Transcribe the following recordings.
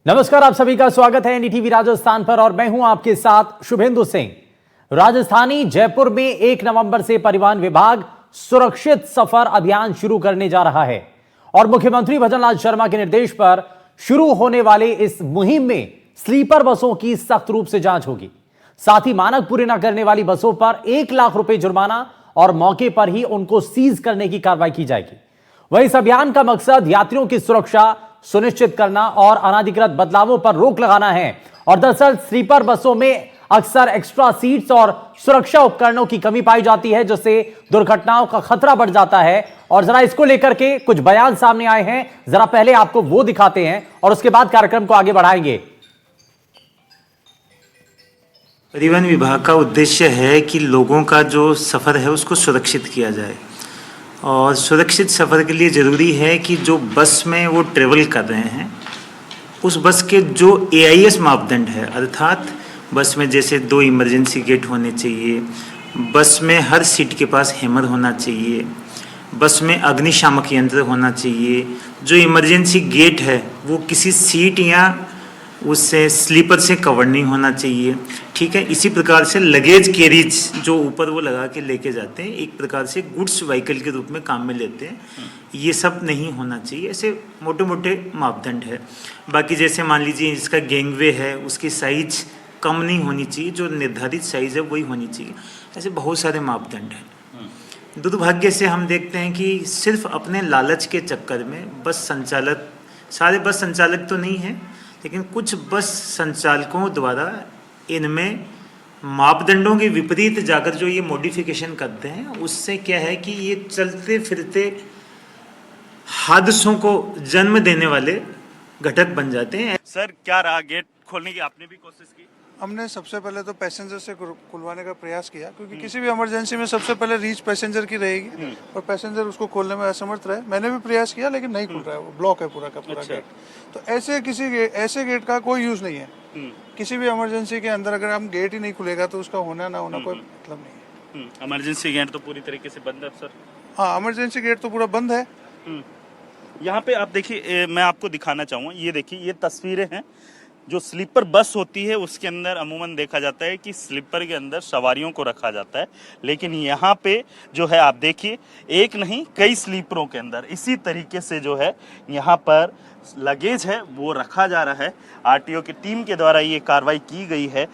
नमस्कार, आप सभी का स्वागत है एनडीटीवी राजस्थान पर और मैं हूं आपके साथ शुभेंदु सिंह। राजस्थानी जयपुर में 1 नवंबर से परिवहन विभाग सुरक्षित सफर अभियान शुरू करने जा रहा है और मुख्यमंत्री भजनलाल शर्मा के निर्देश पर शुरू होने वाले इस मुहिम में स्लीपर बसों की सख्त रूप से जांच होगी। साथ ही मानक पूरे न करने वाली बसों पर 1 लाख रुपए जुर्माना और मौके पर ही उनको सीज करने की कार्रवाई की जाएगी। वहीं इस अभियान का मकसद यात्रियों की सुरक्षा सुनिश्चित करना और अनाधिकृत बदलावों पर रोक लगाना है। और दरअसल स्लीपर बसों में अक्सर एक्स्ट्रा सीट्स और सुरक्षा उपकरणों की कमी पाई जाती है, जिससे दुर्घटनाओं का खतरा बढ़ जाता है। और जरा इसको लेकर के कुछ बयान सामने आए हैं, जरा पहले आपको वो दिखाते हैं और उसके बाद कार्यक्रम को आगे बढ़ाएंगे। परिवहन विभाग का उद्देश्य है कि लोगों का जो सफ़र है उसको सुरक्षित किया जाए और सुरक्षित सफ़र के लिए ज़रूरी है कि जो बस में वो ट्रेवल कर रहे हैं उस बस के जो AIS मापदंड है, अर्थात बस में जैसे 2 इमरजेंसी गेट होने चाहिए, बस में हर सीट के पास हैमर होना चाहिए, बस में अग्निशामक यंत्र होना चाहिए, जो इमरजेंसी गेट है वो किसी सीट या उससे स्लीपर से कवर नहीं होना चाहिए। ठीक है, इसी प्रकार से लगेज कैरीज जो ऊपर वो लगा के लेके जाते हैं, एक प्रकार से गुड्स व्हीकल के रूप में काम में लेते हैं, ये सब नहीं होना चाहिए। ऐसे मोटे मोटे मापदंड है। बाकी जैसे मान लीजिए इसका गैंगवे है, उसकी साइज कम नहीं होनी चाहिए, जो निर्धारित साइज है वही होनी चाहिए। ऐसे बहुत सारे मापदंड हैं। दुर्भाग्य से हम देखते हैं कि सिर्फ अपने लालच के चक्कर में बस संचालक, सारे बस संचालक तो नहीं हैं, लेकिन कुछ बस संचालकों द्वारा इनमें मापदंडों के विपरीत जाकर जो ये मॉडिफिकेशन करते हैं, उससे क्या है कि ये चलते फिरते हादसों को जन्म देने वाले घटक बन जाते हैं। सर, क्या रहा गेट खोलने की आपने भी कोशिश की? हमने सबसे पहले तो पैसेंजर से खुलवाने का प्रयास किया, क्योंकि किसी भी इमरजेंसी में सबसे पहले रीच पैसेंजर की रहेगी और पैसेंजर उसको खोलने में असमर्थ रहे। मैंने भी प्रयास किया लेकिन नहीं खुल रहा है, वो ब्लॉक है पूरा का पूरा गेट। तो ऐसे गेट का कोई यूज नहीं है। किसी भी इमरजेंसी के अंदर अगर हम गेट ही नहीं खुलेगा तो उसका होना ना होना कोई मतलब नहीं है। इमरजेंसी गेट तो पूरी तरीके से बंद है सर। हाँ, इमरजेंसी गेट तो पूरा बंद है। यहाँ पे आप देखिए, मैं आपको दिखाना चाहूँगा, ये देखिए, ये तस्वीरें हैं। जो स्लीपर बस होती है उसके अंदर अमूमन देखा जाता है कि स्लीपर के अंदर सवारियों को रखा जाता है, लेकिन यहाँ पे जो है आप देखिए, एक नहीं कई स्लीपरों के अंदर इसी तरीके से जो है यहाँ पर लगेज है वो रखा जा रहा है। RTO की टीम के द्वारा ये कार्रवाई की गई है।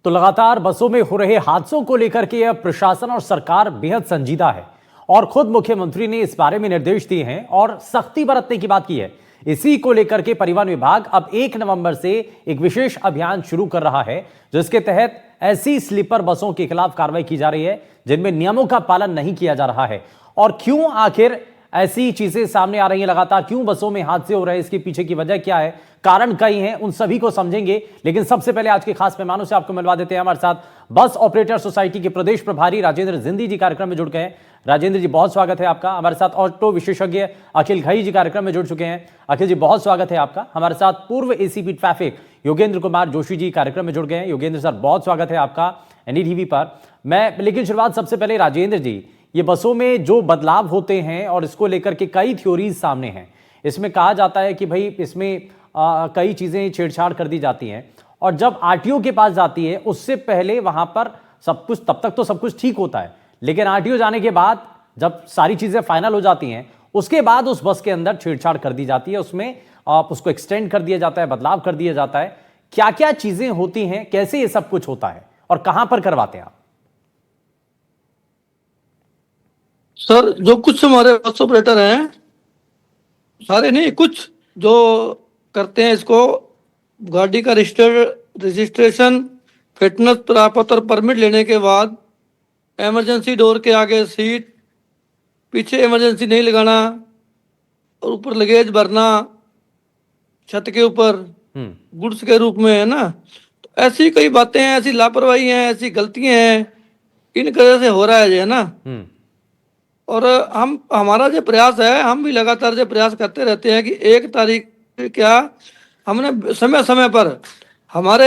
तो लगातार बसों में हो रहे हादसों को लेकर के अब प्रशासन और सरकार बेहद संजीदा है और खुद मुख्यमंत्री ने इस बारे में निर्देश दिए हैं और सख्ती बरतने की बात की है। इसी को लेकर के परिवहन विभाग अब 1 नवंबर से एक विशेष अभियान शुरू कर रहा है, जिसके तहत ऐसी स्लीपर बसों के खिलाफ कार्रवाई की जा रही है जिनमें नियमों का पालन नहीं किया जा रहा है। और क्यों आखिर ऐसी चीजें सामने आ रही हैं लगातार, क्यों बसों में हादसे हो रहे हैं, इसके पीछे की वजह क्या है, कारण कई हैं, उन सभी को समझेंगे। लेकिन सबसे पहले आज के खास मेहमानों से आपको मिलवा देते हैं। हमारे साथ बस ऑपरेटर सोसाइटी के प्रदेश प्रभारी राजेंद्र जिंदी जी कार्यक्रम में जुड़ गए हैं। राजेंद्र जी, बहुत स्वागत है आपका। हमारे साथ ऑटो विशेषज्ञ अखिल घई जी कार्यक्रम में जुड़ चुके हैं। अखिल जी, बहुत स्वागत है आपका। हमारे साथ पूर्व ACP ट्रैफिक योगेंद्र कुमार जोशी जी कार्यक्रम में जुड़ गए हैं। योगेंद्र सर, बहुत स्वागत है आपका एनडीटीवी पर। लेकिन शुरुआत सबसे पहले राजेंद्र जी, ये बसों में जो बदलाव होते हैं और इसको लेकर के कई थ्योरीज सामने हैं। इसमें कहा जाता है कि भाई इसमें कई चीजें छेड़छाड़ कर दी जाती हैं और जब RTO के पास जाती है उससे पहले वहां पर सब कुछ, तब तक तो सब कुछ ठीक होता है, लेकिन RTO जाने के बाद जब सारी चीजें फाइनल हो जाती हैं उसके बाद उस बस के अंदर छेड़छाड़ कर दी जाती है, उसमें उसको एक्सटेंड कर दिया जाता है, बदलाव कर दिया जाता है। क्या क्या चीजें होती हैं, कैसे ये सब कुछ होता है और कहां पर करवाते हैं आप? सर, जो कुछ हमारे बस ऑपरेटर हैं, सारे नहीं, कुछ जो करते हैं इसको, गाड़ी का रजिस्ट्रेशन, फिटनेस प्रपत्र, परमिट लेने के बाद इमरजेंसी डोर के आगे सीट, पीछे इमरजेंसी नहीं लगाना और ऊपर लगेज भरना छत के ऊपर गुड्स के रूप में, है ना। तो ऐसी कई बातें हैं, ऐसी लापरवाही हैं, ऐसी गलतियां हैं, इन वजह से हो रहा है, है ना। और हमारा जो प्रयास है, हम भी लगातार जो प्रयास करते रहते हैं कि 1 तारीख क्या हमने समय समय पर, हमारे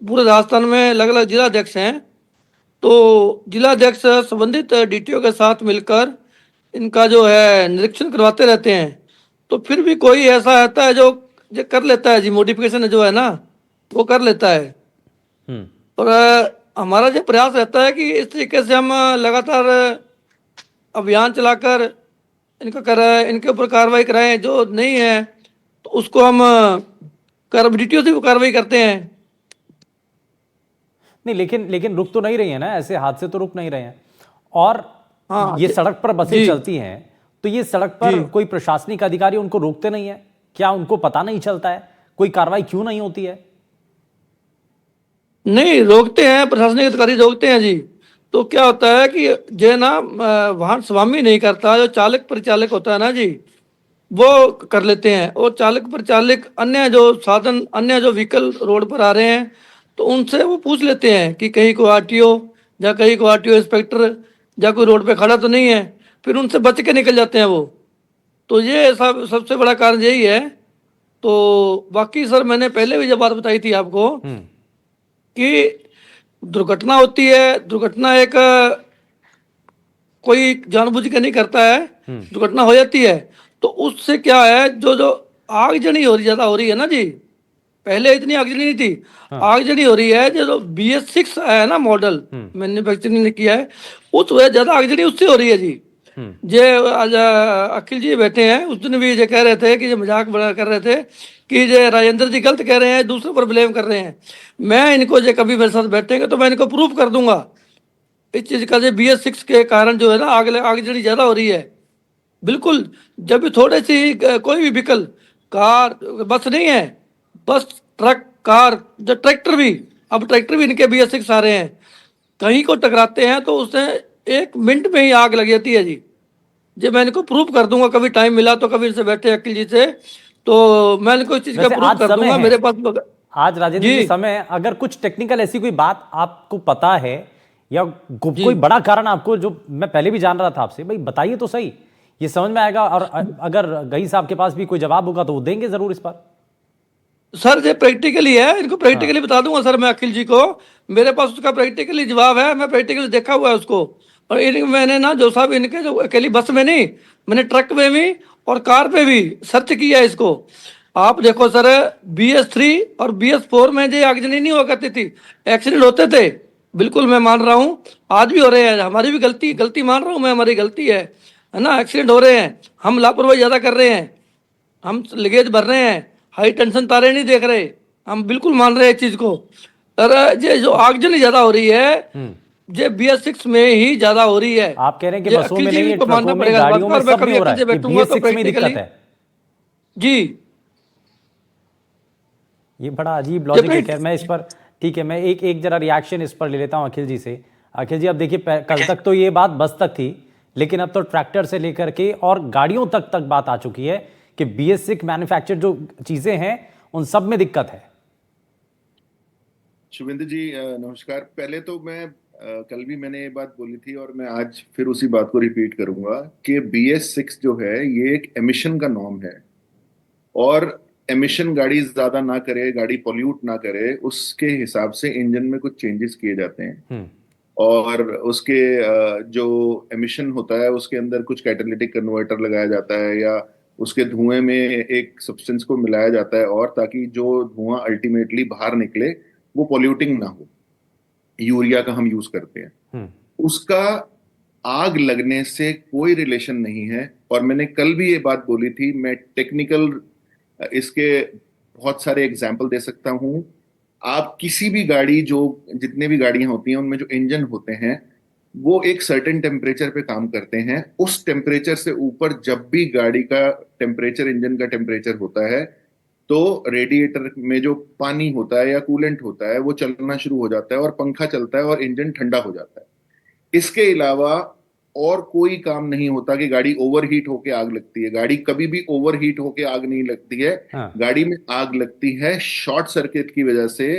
पूरे राजस्थान में अलग अलग जिलाध्यक्ष हैं, तो जिलाध्यक्ष संबंधित DTO के साथ मिलकर इनका जो है निरीक्षण करवाते रहते हैं। तो फिर भी कोई ऐसा आता है जो कर लेता है जी, मॉडिफिकेशन जो है ना वो कर लेता है। हम्म। और हमारा जो प्रयास रहता है कि इस तरीके से हम लगातार अभियान चलाकर इनका कराए, इनके ऊपर कार्रवाई कराएं, जो नहीं है तो उसको हम कर डीटीओ से भी कार्रवाई करते हैं। नहीं, लेकिन लेकिन रुक तो नहीं रही है ना, ऐसे हादसे तो रुक नहीं रहे हैं। और हाँ ये सड़क पर बसें जी चलती हैं, तो ये सड़क जी। पर कोई प्रशासनिक अधिकारी उनको रोकते नहीं है क्या? उनको पता नहीं चलता है? कोई कार्रवाई क्यों नहीं होती है? नहीं, रोकते हैं, प्रशासनिक अधिकारी रोकते हैं जी। तो क्या होता है कि जो ना वाहन स्वामी नहीं करता, जो चालक परिचालक होता है ना जी, वो कर लेते हैं। और चालक परिचालक अन्य जो साधन, अन्य जो व्हीकल रोड पर आ रहे हैं तो उनसे वो पूछ लेते हैं कि कहीं को आरटीओ या कहीं को आरटीओ इंस्पेक्टर या कोई रोड पे खड़ा तो नहीं है, फिर उनसे बच के निकल जाते हैं वो। तो ये सब सबसे बड़ा कारण यही है। तो बाकी सर, मैंने पहले भी जब बात बताई थी आपको हम्म। कि दुर्घटना होती है, दुर्घटना एक कोई जानबूझ के नहीं करता है, दुर्घटना हो जाती है तो उससे क्या है, जो जो आगजनी हो रही, ज्यादा हो रही है ना जी, पहले इतनी आगजनी नहीं थी, आगजनी हो रही है। जो BS6 आया है ना मॉडल, मैन्युफैक्चरिंग ने किया है, उस वजह ज्यादा आगजनी उससे हो रही है जी। जे आज अखिल जी बैठे हैं, उस दिन भी ये कह रहे थे कि ये मजाक बड़ा कर रहे थे कि ये राजेंद्र जी गलत कह रहे हैं, दूसरों पर ब्लेम कर रहे हैं। मैं इनको, जो कभी मेरे साथ बैठेंगे तो मैं इनको प्रूफ कर दूंगा इस चीज का। जो BS6 के कारण जो है ना आगजनी ज्यादा हो रही है। बिल्कुल, जब भी थोड़े सी कोई भी व्हीकल, कार, बस नहीं है, बस, ट्रक, कार, जो ट्रैक्टर भी, अब ट्रैक्टर भी इनके BS6 आ रहे हैं, कहीं को टकराते हैं तो उससे 1 मिनट में ही आग लग जाती है जी। जो मैं इनको प्रूफ कर दूंगा, कभी टाइम मिला तो कभी इनसे बैठे अखिल जी से, तो मैं इनको इस चीज का वैसे प्रूफ आज कर समय दूंगा है, मेरे पास। आज राजेंद्र जी जी समय है, अगर कुछ टेक्निकल ऐसी कोई बात आपको पता है या जी कोई बड़ा कारण आपको, जो मैं पहले भी जान रहा था आपसे, भाई बताइए तो सही, ये समझ में आएगा। और अगर गई साहब के पास भी कोई जवाब होगा तो वो देंगे जरूर इस पर। सर, ये प्रैक्टिकली है, इनको हाँ। प्रैक्टिकली बता दूंगा सर मैं अखिल जी को। मेरे पास उसका प्रैक्टिकली जवाब है, मैं प्रैक्टिकली देखा हुआ है उसको। और मैंने ना जो साहब इनके, जो अकेली बस में नहीं, मैंने ट्रक में भी और कार पे भी सर्च किया है इसको। आप देखो सर, BS3 और BS4 में जो आगजनी नहीं हुआ करती थी, एक्सीडेंट होते थे, बिल्कुल मैं मान रहा हूँ, आज भी हो रहे हैं। हमारी भी गलती गलती मान रहा हूँ मैं, हमारी गलती है ना, एक्सीडेंट हो रहे हैं, हम लापरवाही ज्यादा कर रहे हैं, हम लगेज भर रहे हैं, हाई टेंशन तारे नहीं देख रहे, हम बिल्कुल मान रहे हैं इस चीज को। और ये जो आगजनी ज्यादा हो रही है, ये BS6 में ही ज्यादा हो रही है। आप कह रहे हैं कि ये बसों अखिल में जी नहीं है, को मानना ट्रकों में, पड़ेगा इस बात गाड़ियों का। में, और मैं सब में कभी हो रहा अखिल है, से ये बैठूंगा तो BS6 में दिक्कत प्रैक्टिकली है। जी। ये बड़ा अजीब ये लॉजिक है। खैर, मैं इस पर, ठीक है, मैं एक एक जरा रिएक्शन इस पर ले लेता हूं अखिल जी से। अखिल जी, अब देखिए, कल तक तो ये बात बस तक थी, लेकिन अब तो ट्रैक्टर से लेकर के और गाड़ियों तक तक बात आ चुकी है कि BS6 मैन्युफैक्चर जो चीजें हैं उन सब में दिक्कत है। शुभेंद्र जी नमस्कार। पहले तो मैं कल भी मैंने ये बात बोली थी और मैं आज फिर उसी बात को रिपीट करूंगा कि BS6 जो है ये एक एमिशन का नॉर्म है, और एमिशन गाड़ी ज्यादा ना करे, गाड़ी पॉल्यूट ना करे, उसके हिसाब से इंजन में कुछ चेंजेस किए जाते हैं। और उसके जो एमिशन होता है उसके अंदर कुछ कैटालिटिक कन्वर्टर लगाया जाता है, या उसके धुएं में एक सब्सटेंस को मिलाया जाता है, और ताकि जो धुआं अल्टीमेटली बाहर निकले वो पॉल्यूटिंग ना हो। यूरिया का हम यूज करते हैं, उसका आग लगने से कोई रिलेशन नहीं है। और मैंने कल भी ये बात बोली थी, मैं टेक्निकल इसके बहुत सारे एग्जाम्पल दे सकता हूं। आप किसी भी गाड़ी, जो जितने भी गाड़ियां होती हैं उनमें जो इंजन होते हैं वो एक सर्टेन टेम्परेचर पे काम करते हैं। उस टेम्परेचर से ऊपर जब भी गाड़ी का टेम्परेचर, इंजन का टेम्परेचर होता है, तो रेडिएटर में जो पानी होता है या कूलेंट होता है वो चलना शुरू हो जाता है और पंखा चलता है और इंजन ठंडा हो जाता है। इसके अलावा और कोई काम नहीं होता कि गाड़ी ओवरहीट होके आग लगती है। गाड़ी कभी भी ओवरहीट होके आग नहीं लगती है। हाँ। गाड़ी में आग लगती है शॉर्ट सर्किट की वजह से,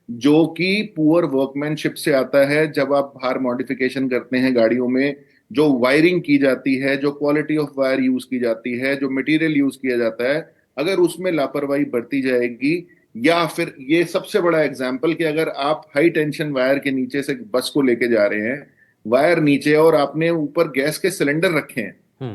जो कि पुअर वर्कमैनशिप से आता है। जब आप बाहर मॉडिफिकेशन करते हैं गाड़ियों में, जो वायरिंग की जाती है, जो क्वालिटी ऑफ वायर यूज की जाती है, जो मटेरियल यूज किया जाता है, अगर उसमें लापरवाही बरती जाएगी, या फिर ये सबसे बड़ा एग्जाम्पल कि अगर आप हाई टेंशन वायर के नीचे से बस को लेके जा रहे हैं, वायर नीचे और आपने ऊपर गैस के सिलेंडर रखे हैं,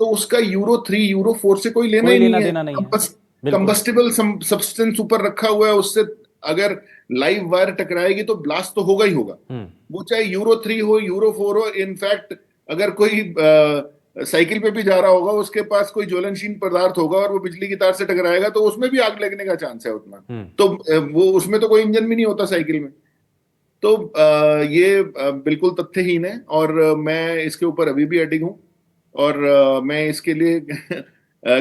तो उसका यूरो 3 यूरो 4 से कोई लेना कोई ही लेना नहीं है। देना नहीं है। बिल्कुल। कंबस्टिबल सब्सटेंस ऊपर रखा हुआ है, उससे अगर लाइव वायर टकराएगी तो ब्लास्ट तो होगा ही होगा। वो चाहे यूरो 3 हो, यूरो 4 हो। इनफैक्ट अगर कोई साइकिल पे भी जा रहा होगा, उसके पास कोई ज्वलनशील पदार्थ होगा और वो बिजली की तार से टकराएगा तो उसमें भी आग लगने का चांस है उतना। तो वो उसमें तो कोई इंजन भी नहीं होता साइकिल में। तो ये बिल्कुल तथ्यहीन है और मैं इसके ऊपर अभी भी अडिग हूँ और मैं इसके लिए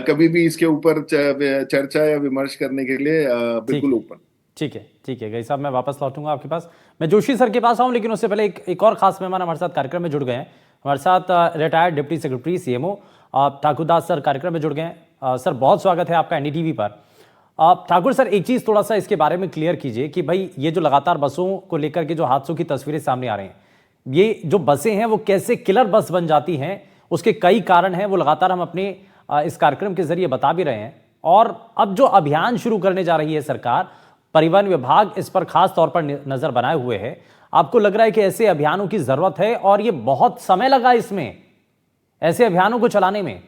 कभी भी इसके ऊपर चर्चा या विमर्श करने के लिए ठीक बिल्कुल है, ओपन। ठीक है गई साहब, मैं वापस लौटूंगा आपके पास। मैं जोशी सर के पास आऊं, लेकिन उससे पहले एक और खास मेहमान हमारे साथ कार्यक्रम में जुड़ गए हैं। हमारे साथ retired deputy secretary CMO Thakurdas sir कार्यक्रम में जुड़ गए हैं। सर बहुत स्वागत है आपका एनडीटीवी पर। ठाकुर सर, एक चीज़ थोड़ा सा इसके बारे में क्लियर कीजिए कि भाई ये जो लगातार बसों को लेकर के जो हादसों की तस्वीरें सामने आ रही हैं, ये जो बसें हैं वो कैसे किलर बस बन जाती हैं, उसके कई कारण हैं, वो लगातार हम अपने इस कार्यक्रम के जरिए बता भी रहे हैं। और अब जो अभियान शुरू करने जा रही है सरकार, परिवहन विभाग इस पर खास तौर पर नजर बनाए हुए है। आपको लग रहा है कि ऐसे अभियानों की जरूरत है और ये बहुत समय लगा इसमें, ऐसे अभियानों को चलाने में?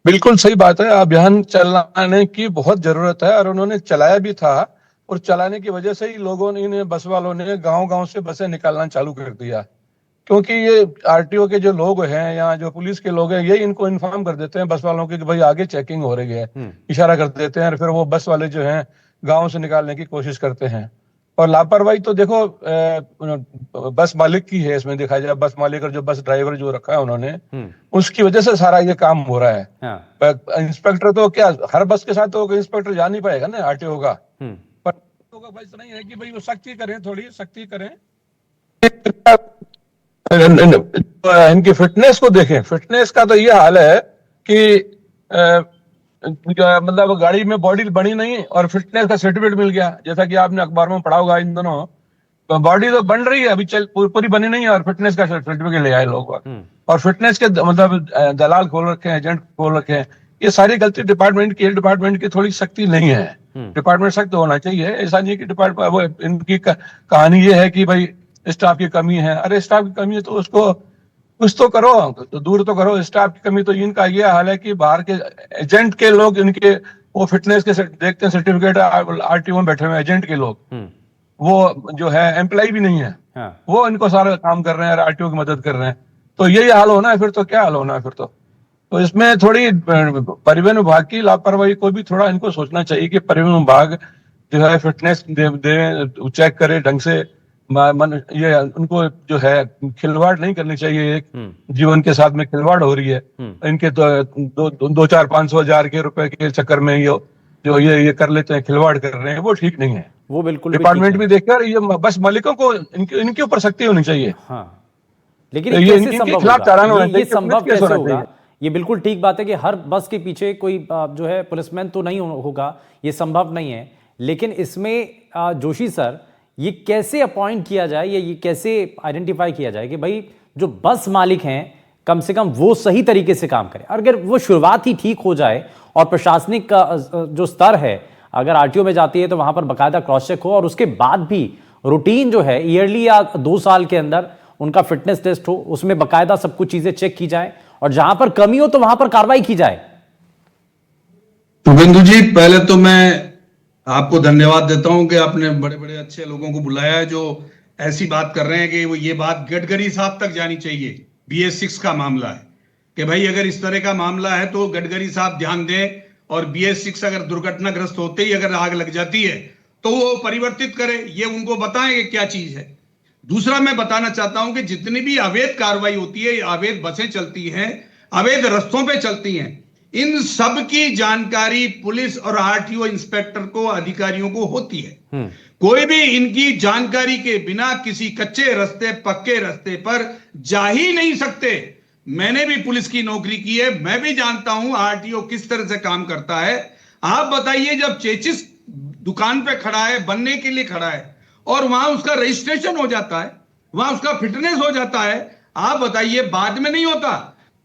बिल्कुल सही बात है, अभियान चलाने की बहुत जरूरत है और उन्होंने चलाया भी था। और चलाने की वजह से ही लोगों ने, बस वालों ने गांव-गांव से बसें निकालना चालू कर दिया, क्योंकि ये आरटीओ के जो लोग हैं या जो पुलिस के लोग हैं, ये इनको इन्फॉर्म कर देते हैं बस वालों की कि भाई आगे चेकिंग हो रही है, इशारा कर देते हैं और फिर वो बस वाले जो हैं गांव से निकालने की कोशिश करते हैं। और लापरवाही तो देखो बस मालिक की है, इसमें देखा जाए बस मालिक और जो बस ड्राइवर जो रखा है उन्होंने, उसकी वजह से सारा ये काम हो रहा है। हाँ। इंस्पेक्टर तो क्या हर बस के साथ तो इंस्पेक्टर जा नहीं पाएगा ना आरटीओ का, पर भाई इतना ही है कि भाई वो सख्ती करें, थोड़ी सख्ती करें। इनकी फिटनेस को देखें, फिटनेस का तो ये हाल है कि मतलब गाड़ी में बॉडी बनी नहीं और फिटनेस का सर्टिफिकेट मिल गया। जैसा कि आपने अखबार में पढ़ा होगा, इन दोनों बॉडी तो बन रही है, अभी चल पूरी बनी नहीं है और फिटनेस का सर्टिफिकेट ले आए लोग। और फिटनेस के मतलब दलाल खोल रखे हैं, एजेंट खोल रखे हैं। ये सारी गलती डिपार्टमेंट की थोड़ी सख्ती नहीं है। डिपार्टमेंट सख्त होना चाहिए, ऐसा नहीं कि डिपार्टमेंट वो इनकी कहानी ये है कि भाई स्टाफ की कमी है। अरे स्टाफ की कमी है तो उसको कुछ तो करो, तो दूर तो करो। स्टाफ की कमी तो इनका ये हाल है कि बाहर के एजेंट के लोग इनके वो फिटनेस के देखते हैं सर्टिफिकेट, आरटीओ में बैठे हुए एजेंट के लोग, वो जो है एम्प्लॉय भी नहीं है। हाँ। वो इनको सारा काम कर रहे हैं, आरटीओ की मदद कर रहे हैं। तो यही हाल होना है फिर, तो क्या हाल होना है फिर तो इसमें थोड़ी परिवहन विभाग की लापरवाही को भी थोड़ा इनको सोचना चाहिए कि परिवहन विभाग जो है फिटनेस दे चेक करे ढंग से। ये उनको जो है खिलवाड़ नहीं करनी चाहिए, एक जीवन के साथ में खिलवाड़ हो रही है इनके। तो 2-4-500 हजार रुपए के चक्कर में ये कर लेते हैं, खिलवाड़ कर रहे हैं, वो ठीक नहीं है। वो बिल्कुल डिपार्टमेंट भी देखे और ये बस मालिकों को इनके ऊपर सख्ती होनी चाहिए। हाँ, लेकिन ये कैसे संभव होगा? ये संभव कैसे होगा? ये बिल्कुल ठीक बात है कि हर बस के पीछे कोई जो है पुलिसमैन तो नहीं होगा, ये संभव नहीं है। लेकिन इसमें जोशी सर, ये कैसे अपॉइंट किया जाए, ये कैसे आइडेंटिफाई किया जाए कि भाई जो बस मालिक हैं कम से कम वो सही तरीके से काम करें? अगर वो शुरुआत ही ठीक हो जाए और प्रशासनिक का जो स्तर है, अगर आरटीओ में जाती है तो वहां पर बाकायदा क्रॉस चेक हो और उसके बाद भी रूटीन जो है ईयरली या 2 साल के अंदर उनका फिटनेस टेस्ट हो, उसमें बाकायदा सब कुछ चीजें चेक की जाए और जहां पर कमी हो तो वहां पर कार्रवाई की जाए। शुभेंदु जी, पहले तो मैं आपको धन्यवाद देता हूं कि आपने बड़े बड़े अच्छे लोगों को बुलाया है जो ऐसी बात कर रहे हैं कि वो ये बात गडकरी साहब तक जानी चाहिए। BS6 का मामला है कि भाई अगर इस तरह का मामला है तो गडकरी साहब ध्यान दें और BS6 अगर दुर्घटनाग्रस्त होते ही अगर आग लग जाती है तो वो परिवर्तित करे, ये उनको बताएं कि क्या चीज है। दूसरा मैं बताना चाहता हूं कि जितनी भी अवैध कार्रवाई होती है, अवैध बसें चलती हैं, अवैध रस्तों पे चलती हैं, इन सब की जानकारी पुलिस और आरटीओ इंस्पेक्टर को, अधिकारियों को होती है। कोई भी इनकी जानकारी के बिना किसी कच्चे रास्ते, पक्के रास्ते पर जा ही नहीं सकते। मैंने भी पुलिस की नौकरी की है, मैं भी जानता हूं आरटीओ किस तरह से काम करता है। आप बताइए, जब चेचिस दुकान पे खड़ा है, बनने के लिए खड़ा है और वहां उसका रजिस्ट्रेशन हो जाता है, वहां उसका फिटनेस हो जाता है, आप बताइए बाद में नहीं होता,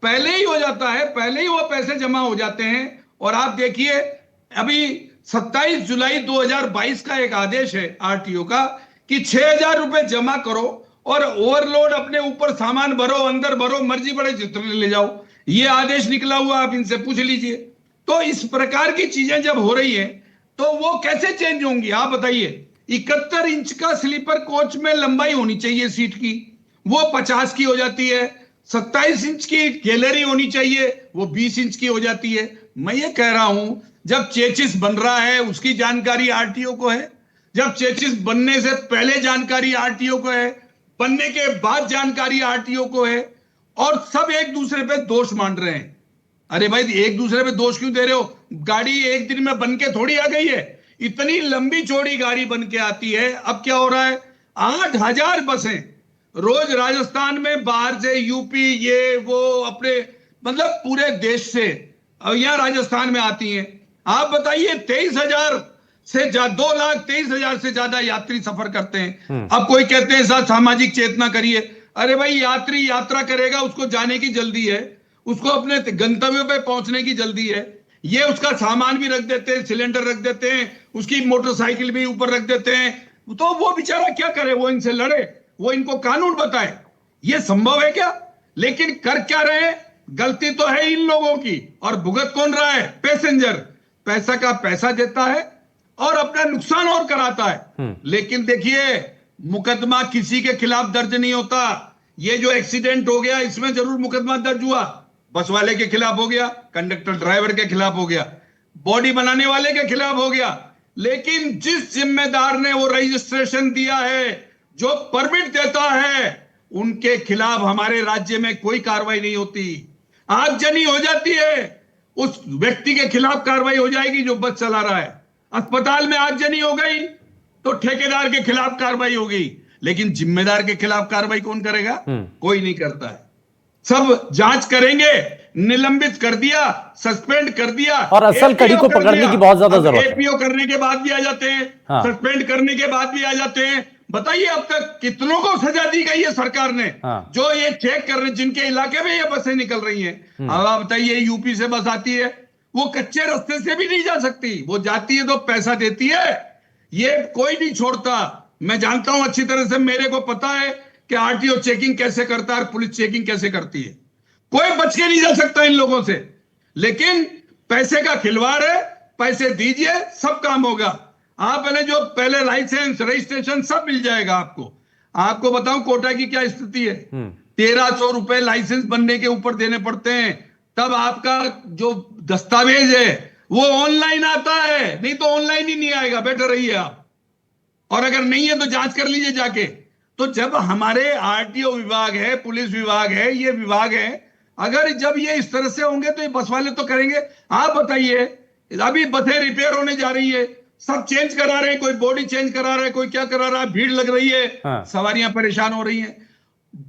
पहले ही हो जाता है, पहले ही वो पैसे जमा हो जाते हैं। और आप देखिए अभी 27 जुलाई 2022 का एक आदेश है आरटीओ का कि 6,000 रुपए जमा करो और ओवरलोड अपने ऊपर सामान भरो, अंदर भरो, मर्जी पड़े जितने ले जाओ, ये आदेश निकला हुआ, आप इनसे पूछ लीजिए। तो इस प्रकार की चीजें जब हो रही है तो वो कैसे चेंज होंगी आप बताइए। 71 इंच का स्लीपर कोच में लंबाई होनी चाहिए सीट की, वो 50 की हो जाती है। 27 इंच की गैलरी होनी चाहिए, वो 20 इंच की हो जाती है। मैं ये कह रहा हूं, जब चेचिस बन रहा है उसकी जानकारी आरटीओ को है, जब चेचिस बनने से पहले जानकारी आरटीओ को है, बनने के बाद जानकारी आरटीओ को है, और सब एक दूसरे पे दोष मान रहे हैं। अरे भाई, एक दूसरे पे दोष क्यों दे रहे हो? गाड़ी एक दिन में बन के थोड़ी आ गई है, इतनी लंबी चौड़ी गाड़ी बन के आती है। अब क्या हो रहा है, 8000 बसें रोज राजस्थान में बाहर से, यूपी, ये वो, अपने मतलब पूरे देश से यहां राजस्थान में आती हैं। आप बताइए, 23,000 से 2,23,000 से ज्यादा यात्री सफर करते हैं। अब कोई कहते हैं साथ सामाजिक चेतना करिए। अरे भाई, यात्री यात्रा करेगा, उसको जाने की जल्दी है, उसको अपने गंतव्य पे पहुंचने की जल्दी है। ये उसका सामान भी रख देते हैं, सिलेंडर रख देते हैं, उसकी मोटरसाइकिल भी ऊपर रख देते हैं। तो वो बेचारा क्या करे? वो इनसे लड़े, वो इनको कानून बताए? ये संभव है क्या? लेकिन कर क्या रहे हैं? गलती तो है इन लोगों की, और भुगत कौन रहा है? पैसेंजर पैसा का पैसा देता है और अपना नुकसान और कराता है। लेकिन देखिए, मुकदमा किसी के खिलाफ दर्ज नहीं होता। ये जो एक्सीडेंट हो गया, इसमें जरूर मुकदमा दर्ज हुआ, बस वाले के खिलाफ हो गया, कंडक्टर ड्राइवर के खिलाफ हो गया, बॉडी बनाने वाले के खिलाफ हो गया। लेकिन जिस जिम्मेदार ने वो रजिस्ट्रेशन दिया है, जो परमिट देता है, उनके खिलाफ हमारे राज्य में कोई कार्रवाई नहीं होती। आगजनी हो जाती है, उस व्यक्ति के खिलाफ कार्रवाई हो जाएगी जो बस चला रहा है। अस्पताल में आगजनी हो गई तो ठेकेदार के खिलाफ कार्रवाई होगी, लेकिन जिम्मेदार के खिलाफ कार्रवाई कौन करेगा? कोई नहीं करता है। सब जांच करेंगे, निलंबित कर दिया, सस्पेंड कर दिया, और असल कड़ी को पकड़ने की बहुत ज्यादा जरूरत है। एपीओ करने के बाद भी आ जाते हैं, सस्पेंड करने के बाद भी आ जाते हैं। बताइए, अब तक कितनों को सजा दी गई है सरकार ने, जो ये चेक कर रहे, जिनके इलाके में ये बसें निकल रही हैं। अब आप बताइए, यूपी से बस आती है, वो कच्चे रास्ते से भी नहीं जा सकती, वो जाती है तो पैसा देती है। ये कोई नहीं छोड़ता। मैं जानता हूं अच्छी तरह से, मेरे को पता है कि आरटीओ चेकिंग कैसे करता है और पुलिस चेकिंग कैसे करती है। कोई बच के नहीं जा सकता इन लोगों से। लेकिन पैसे का खिलवाड़ है, पैसे दीजिए, सब काम होगा। आप जो पहले लाइसेंस, रजिस्ट्रेशन सब मिल जाएगा आपको। आपको बताऊं कोटा की क्या स्थिति है, 1300 रुपए लाइसेंस बनने के ऊपर देने पड़ते हैं, तब आपका जो दस्तावेज है वो ऑनलाइन आता है, नहीं तो ऑनलाइन ही नहीं आएगा। बैठे रहिए आप, और अगर नहीं है तो जांच कर लीजिए जाके। तो जब हमारे आरटीओ विभाग है, पुलिस विभाग है, ये विभाग है, अगर जब ये इस तरह से होंगे तो ये बस वाले तो करेंगे। आप बताइए, अभी बसें रिपेयर होने जा रही है, सब चेंज करा रहे हैं, कोई बॉडी चेंज करा रहा है, कोई क्या करा रहा है, भीड़ लग रही है, सवारियां परेशान हो रही हैं।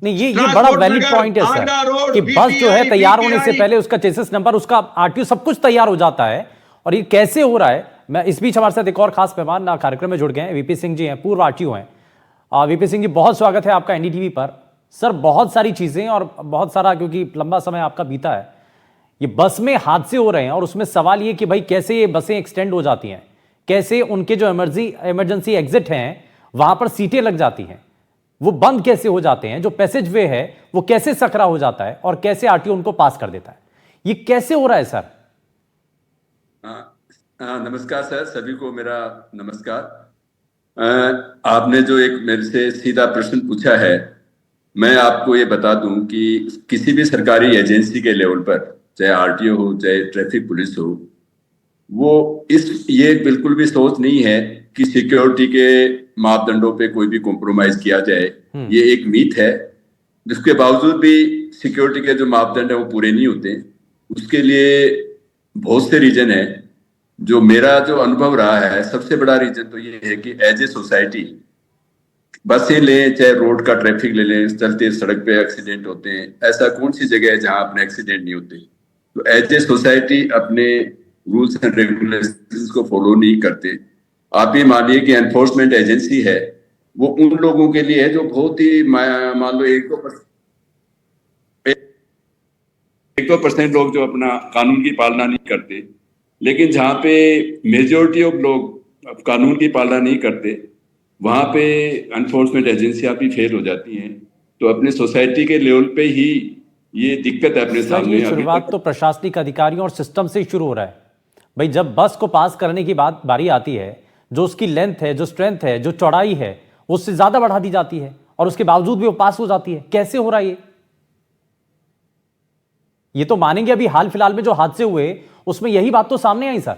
नहीं, ये बड़ा वैलिड पॉइंट है सर, कि बस जो है तैयार होने से पहले उसका चेसिस नंबर, उसका आरटीओ, सब कुछ तैयार हो जाता है। और ये कैसे हो रहा है? मैं इस बीच हमारे साथ एक और खास मेहमान कार्यक्रम में जुड़ गए हैं, वीपी सिंह जी हैं, पूर्व आरटीओ हैं। वीपी सिंह जी, बहुत स्वागत है आपका एनडीटीवी पर। सर, बहुत सारी चीजें और बहुत सारा, क्योंकि लंबा समय आपका बीता है, ये बस में हादसे हो रहे हैं, और उसमें सवाल ये कि भाई कैसे ये बसें एक्सटेंड हो जाती हैं, कैसे उनके जो इमरजेंसी एग्जिट हैं वहां पर सीटें लग जाती हैं, वो बंद कैसे हो जाते हैं, जो पैसेज वे है वो कैसे सकरा हो जाता है, और कैसे आरटीओ उनको पास कर देता है, ये कैसे हो रहा है सर? नमस्कार सर, सभी को मेरा नमस्कार। आपने जो एक मेरे से सीधा प्रश्न पूछा है, मैं आपको ये बता दूं कि किसी भी सरकारी एजेंसी के लेवल पर, चाहे आरटीओ हो, चाहे ट्रैफिक पुलिस हो, वो ये बिल्कुल भी सोच नहीं है कि सिक्योरिटी के मापदंडों पे कोई भी कॉम्प्रोमाइज किया जाए। ये एक मीथ है। जिसके बावजूद भी सिक्योरिटी के जो मापदंड है वो पूरे नहीं होते। उसके लिए बहुत से रीजन है। जो मेरा जो अनुभव रहा है, सबसे बड़ा रीजन तो ये है कि एज ए सोसाइटी, बसें लें, चाहे रोड का ट्रैफिक ले लें, चलते सड़क पे एक्सीडेंट होते हैं। ऐसा कौन सी जगह है जहां अपने एक्सीडेंट नहीं होते? तो एज ए सोसाइटी अपने रूल्स एंड रेगुलेशंस को फॉलो नहीं करते। आप ये मानिए कि एनफोर्समेंट एजेंसी है, वो उन लोगों के लिए है जो बहुत ही, मान लो 1-2% लोग जो अपना कानून की पालना नहीं करते। लेकिन जहाँ पे मेजोरिटी ऑफ लोग कानून की पालना नहीं करते, वहां पे एनफोर्समेंट एजेंसियां भी फेल हो जाती हैं। तो अपने सोसाइटी के लेवल पे ही ये दिक्कत है अपने सर, सामने ये अभी शुरुआत तक। तो प्रशासनिक अधिकारियों और सिस्टम से ही शुरू हो रहा है। भाई, जब बस को पास करने की बारी आती है, जो उसकी लेंथ है, जो स्ट्रेंथ है, जो चौड़ाई है, उससे ज्यादा बढ़ा दी जाती है और उसके बावजूद भी वो पास हो जाती है। कैसे हो रहा है ये तो मानेंगे। अभी हाल फिलहाल में जो हादसे हुए उसमें यही बात तो सामने आई सर।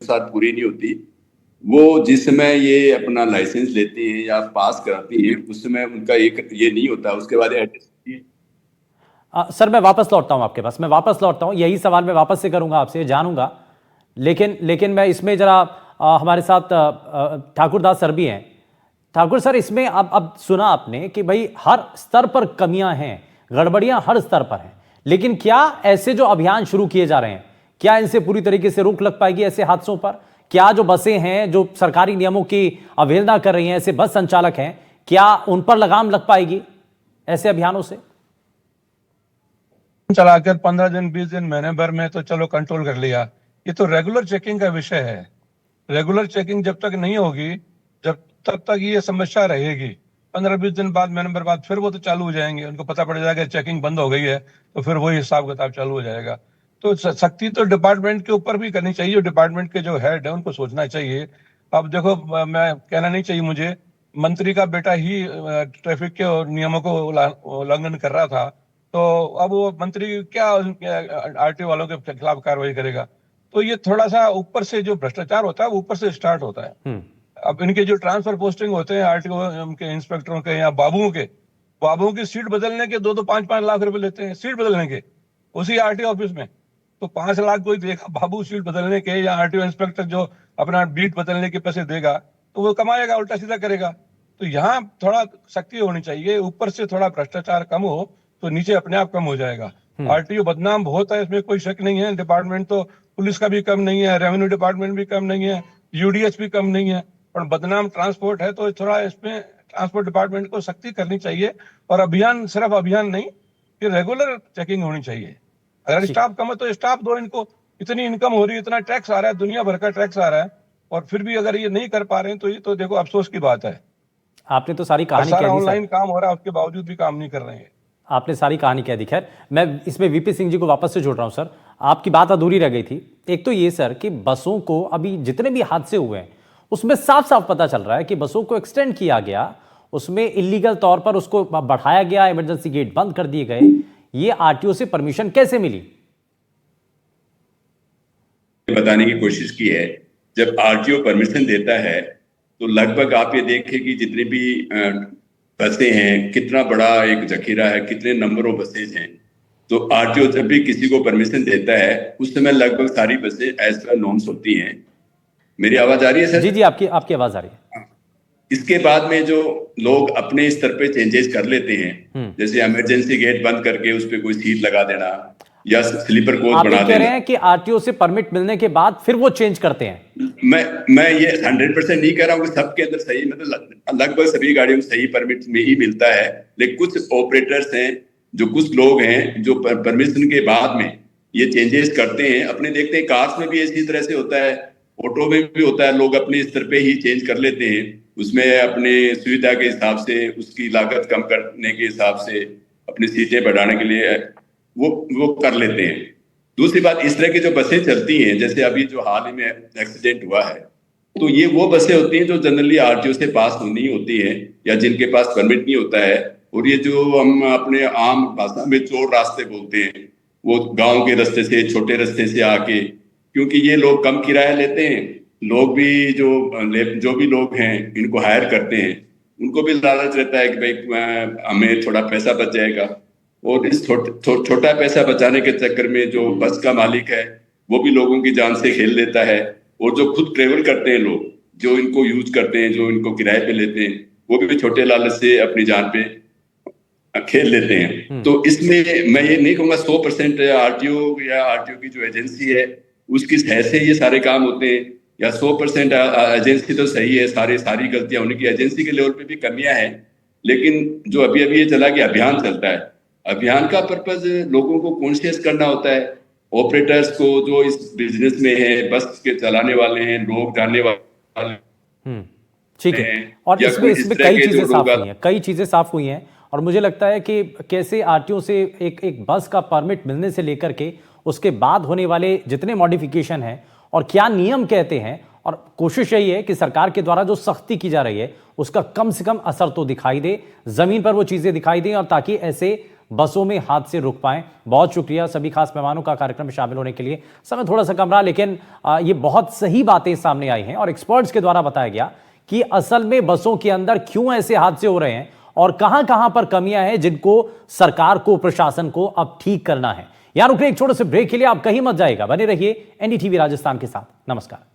साथ पूरी नहीं होती। वो जिस समय ये अपना लाइसेंस लेती हैं या पास कराती हैं, उस समय उनका एक ये नहीं होता, उसके बाद सर, मैं वापस लौटता हूं आपके पास, मैं वापस लौटता हूं। यही सवाल मैं वापस से करूंगा आपसे, जानूंगा। लेकिन मैं इसमें जरा हमारे साथ ठाकुर दास सर भी हैं। ठाकुर सर, इसमें अब सुना आपने कि भाई हर स्तर पर कमियां हैं, गड़बड़ियां हर स्तर पर हैं। लेकिन क्या ऐसे जो अभियान शुरू किए जा रहे हैं, क्या इनसे पूरी तरीके से रोक लग पाएगी ऐसे हादसों पर? क्या जो बसें हैं जो सरकारी नियमों की अवहेलना कर रही हैं, ऐसे बस संचालक हैं, क्या उन पर लगाम लग पाएगी ऐसे अभियानों से? चलाकर 15 दिन 20 दिन महीने भर में तो चलो कंट्रोल कर लिया। ये तो रेगुलर चेकिंग का विषय है। रेगुलर चेकिंग जब तक नहीं होगी, तब तक ये समस्या रहेगी। 15-20 दिन बाद, महीने भर बाद फिर वो तो चालू हो जाएंगे। उनको पता पड़ जाएगा चेकिंग बंद हो गई है, तो फिर वही हिसाब किताब चालू हो जाएगा। तो सख्ती तो डिपार्टमेंट के ऊपर भी करनी चाहिए। डिपार्टमेंट के जो हेड है उनको सोचना चाहिए। अब देखो, मैं कहना नहीं चाहिए मुझे, मंत्री का बेटा ही ट्रैफिक के नियमों को उल्लंघन कर रहा था, तो अब वो मंत्री क्या आरटीओ वालों के खिलाफ कार्रवाई करेगा? तो ये थोड़ा सा ऊपर से जो भ्रष्टाचार होता है वो ऊपर से स्टार्ट होता है। अब इनके जो ट्रांसफर पोस्टिंग होते हैं आरटीओ के, इंस्पेक्टरों के या बाबुओं की सीट बदलने के 2-2 5-5 लाख रुपए लेते हैं, सीट बदलने के, उसी आरटीओ ऑफिस में। तो 5 लाख कोई देगा बाबू सीट बदलने के, या आरटीओ इंस्पेक्टर जो अपना बीट बदलने के पैसे देगा, तो वो कमाएगा, उल्टा सीधा करेगा। तो यहाँ थोड़ा सख्ती होनी चाहिए। ऊपर से थोड़ा भ्रष्टाचार कम हो तो नीचे अपने आप कम हो जाएगा। आरटीओ बदनाम बहुत है, इसमें कोई शक नहीं है। डिपार्टमेंट तो पुलिस का भी कम नहीं है, रेवेन्यू डिपार्टमेंट भी कम नहीं है, यूडीएस भी कम नहीं है, पर बदनाम ट्रांसपोर्ट है। तो थोड़ा इसमें ट्रांसपोर्ट डिपार्टमेंट को सख्ती करनी चाहिए। और अभियान, सिर्फ अभियान नहीं, कि रेगुलर चेकिंग होनी चाहिए। अगर स्टाफ कम है तो स्टाफ दो इनको। इतनी इनकम हो रही है, इतना टैक्स आ रहा है, दुनिया भर का टैक्स आ रहा है, और फिर भी अगर ये नहीं कर पा रहे हैं तो ये तो देखो अफसोस की बात है। आपने तो सारी कहानी कह दी सर। ऑनलाइन काम हो रहा है, उसके बावजूद भी काम नहीं कर रहे हैं। आपने सारी कहानी कह दी। खैर, मैं इसमें वीपी सिंह जी को वापस से जोड़ रहा हूं। सर, आपकी बात अधूरी रह गई थी। एक तो ये सर कि बसों को अभी जितने भी हादसे हुए हैं उसमें साफ साफ पता चल रहा है कि बसों को एक्सटेंड किया गया, उसमें इलीगल तौर पर उसको बढ़ाया गया, इमरजेंसी गेट बंद कर दिए गए। ये आरटीओ से परमिशन कैसे मिली? बताने की कोशिश की है। जब आरटीओ परमिशन देता है तो लगभग आप ये देखें कि जितने भी बसें हैं, कितना बड़ा एक जखीरा है, कितने नंबर ऑफ बसेज हैं। तो आरटीओ जब भी किसी को परमिशन देता है उस समय लगभग सारी बसें एज पर नॉर्म्स होती हैं। मेरी आवाज आ रही है सर? जी जी, आपकी आवाज आ रही है। इसके बाद में जो लोग अपने स्तर पे चेंजेस कर लेते हैं, जैसे इमरजेंसी गेट बंद करके उस पर कोई सीट लगा देना या स्लीपर कोच आप बना कह रहे हैं कि आरटीओ से परमिट मिलने के बाद फिर वो चेंज करते हैं? मैं ये 100% नहीं कह रहा हूँ कि सबके अंदर सही, मतलब लगभग सभी गाड़ियों में सही परमिट में ही मिलता है। लेकिन कुछ ऑपरेटर्स हैं, जो कुछ लोग हैं जो परमिशन के बाद में ये चेंजेस करते हैं। अपने देखते हैं कार्स में भी इसी तरह से होता है, ऑटो में भी होता है। लोग अपने स्तर पे ही चेंज कर लेते हैं, उसमें अपने सुविधा के हिसाब से, उसकी लागत कम करने के हिसाब से, अपनी सीटें बढ़ाने के लिए वो कर लेते हैं। दूसरी बात, इस तरह की जो बसें चलती हैं, जैसे अभी जो हाल ही में एक्सीडेंट हुआ है, तो ये वो बसें होती हैं जो जनरली आरटीओ से पास नहीं होती हैं या जिनके पास परमिट नहीं होता है। और ये जो हम अपने आम भाषा में चोर रास्ते बोलते हैं, वो गांव के रास्ते से, छोटे रास्ते से आके, क्योंकि ये लोग कम किराया लेते हैं, लोग भी जो भी लोग हैं इनको हायर करते हैं, उनको भी लालच रहता है कि भाई हमें थोड़ा पैसा बच जाएगा। और इस छोटा पैसा बचाने के चक्कर में जो बस का मालिक है वो भी लोगों की जान से खेल लेता है। और जो खुद ट्रेवल करते हैं लोग, जो इनको यूज करते हैं, जो इनको किराए पे लेते हैं, वो भी छोटे लालच से अपनी जान पे खेल लेते हैं। तो इसमें मैं ये नहीं कहूंगा 100% आरटीओ या आरटीओ की जो एजेंसी है उसकी सह से ये सारे काम होते हैं, या 100% एजेंसी तो सही है, सारी गलतियां होने की एजेंसी के लेवल पे भी कमियां हैं। लेकिन जो अभी ये चला कि अभियान चलता है, अभियान का पर्पज लोगों को कॉन्शियस करना होता है ऑपरेटर्स को, जो इस बिजनेस में है, बस के चलाने वाले हैं, लोग जानने वाले ठीक है। और या इसमें कोई इस इसमें तरह कई के चीजें जो साफ लोग हुई हैं, कई चीजें साफ हुई हैं। और मुझे लगता है कि कैसे आरटीओ से एक बस का परमिट मिलने से लेकर के उसके बाद होने वाले जितने मॉडिफिकेशन हैं और क्या नियम कहते हैं, और कोशिश यही है कि सरकार के द्वारा जो सख्ती की जा रही है उसका कम से कम असर तो दिखाई दे, जमीन पर वो चीजें दिखाई दें, और ताकि ऐसे बसों में हादसे रुक पाएं। बहुत शुक्रिया सभी खास मेहमानों का कार्यक्रम में शामिल होने के लिए। समय थोड़ा सा कम रहा, लेकिन ये बहुत सही बातें सामने आई हैं और एक्सपर्ट्स के द्वारा बताया गया कि असल में बसों के अंदर क्यों ऐसे हादसे हो रहे हैं और कहां पर कमियां हैं जिनको सरकार को, प्रशासन को अब ठीक करना है। यहां रुकने एक छोटे से ब्रेक के लिए, आप कहीं मत जाएगा, बने रहिए एनडीटीवी राजस्थान के साथ। नमस्कार।